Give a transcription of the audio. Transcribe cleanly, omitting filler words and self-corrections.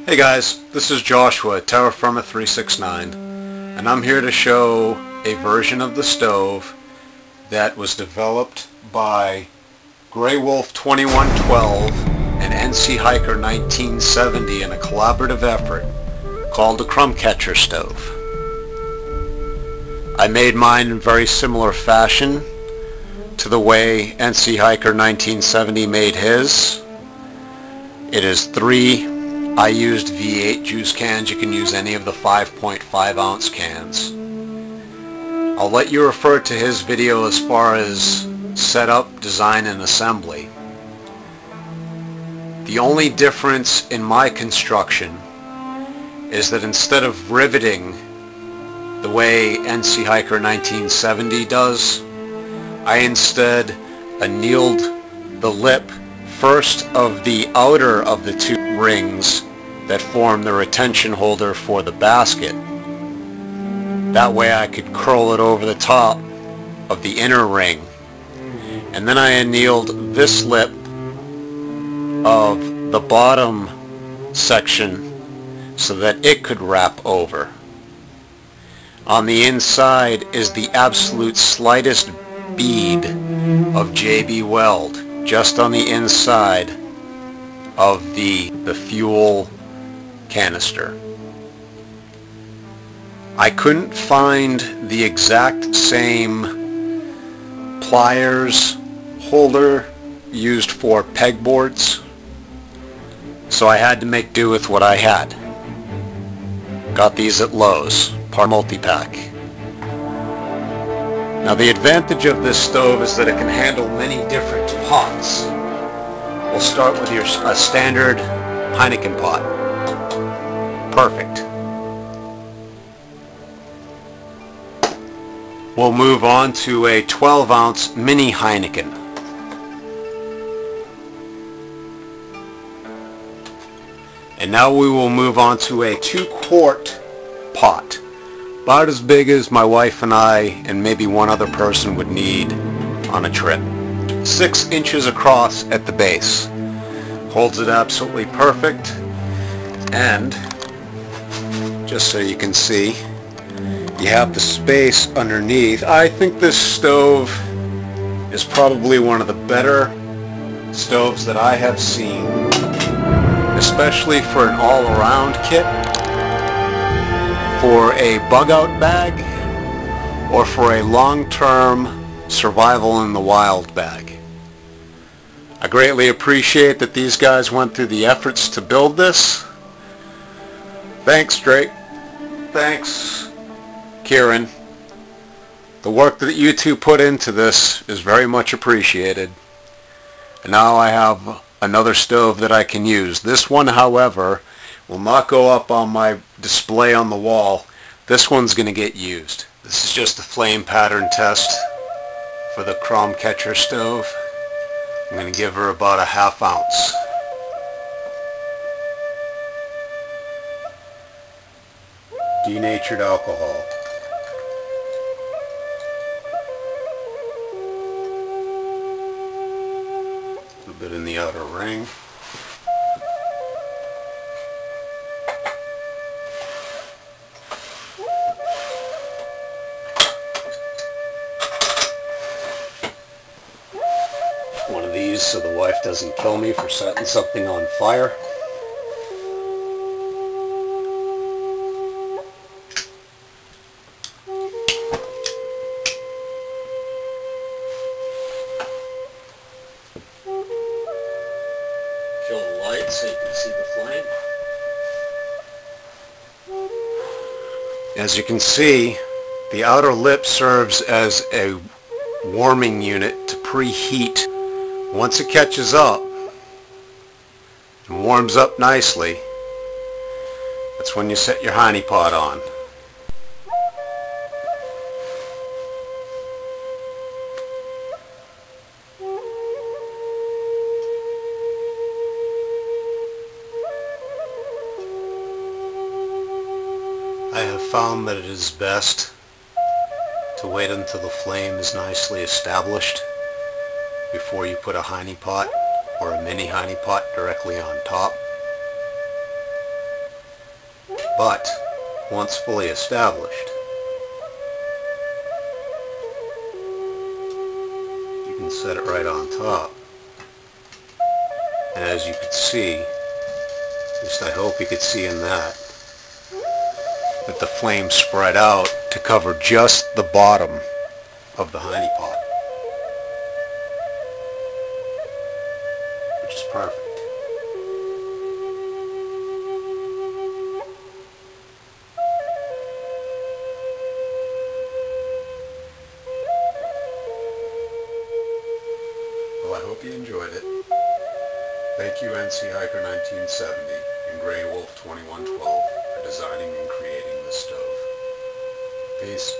Hey guys, this is Joshua at Terraformer369, and I'm here to show a version of the stove that was developed by Grey Wolf 2112 and NC Hiker 1970 in a collaborative effort called the Crumb catcher stove. I made mine in very similar fashion to the way NC Hiker 1970 made his. It is I used V8 juice cans. You can use any of the 5.5 ounce cans. I'll let you refer to his video as far as setup, design, and assembly. The only difference in my construction is that instead of riveting the way NC Hiker 1970 does, I instead annealed the lip first of the outer of the two rings that form the retention holder for the basket. That way I could curl it over the top of the inner ring. And then I annealed this lip of the bottom section so that it could wrap over. On the inside is the absolute slightest bead of JB Weld, just on the inside of the fuel canister. I couldn't find the exact same pliers holder used for pegboards, so I had to make do with what I had. Got these at Lowe's, par multi-pack. Now the advantage of this stove is that it can handle many different pots. We'll start with a standard Heineken pot. Perfect. We'll move on to a 12 ounce mini Heineken. And now we will move on to a 2-quart pot. About as big as my wife and I and maybe one other person would need on a trip. 6 inches across at the base. Holds it absolutely perfect. And just so you can see, you have the space underneath. I think this stove is probably one of the better stoves that I have seen, especially for an all-around kit, for a bug-out bag, or for a long-term survival in the wild bag. I greatly appreciate that these guys went through the efforts to build this. Thanks, Drake. Thanks, Kieran. The work that you two put into this is very much appreciated. And now I have another stove that I can use. This one, however, will not go up on my display on the wall. This one's going to get used. This is just a flame pattern test for the Crumb catcher stove. I'm going to give her about a ½ ounce. Denatured alcohol. A little bit in the outer ring. One of these so the wife doesn't kill me for setting something on fire. Kill the light so you can see the flame. As you can see, the outer lip serves as a warming unit to preheat. Once it catches up and warms up nicely, that's when you set your honey pot on. I have found that it is best to wait until the flame is nicely established before you put a honey pot or a mini honey pot directly on top. But once fully established, you can set it right on top. And as you could see, at least I hope you could see in that the flame spread out to cover just the bottom of the honey pot, which is perfect. Well, I hope you enjoyed it. Thank you NC Hiker 1970 and Grey Wolf 2112 for designing and creating this stove. Peace.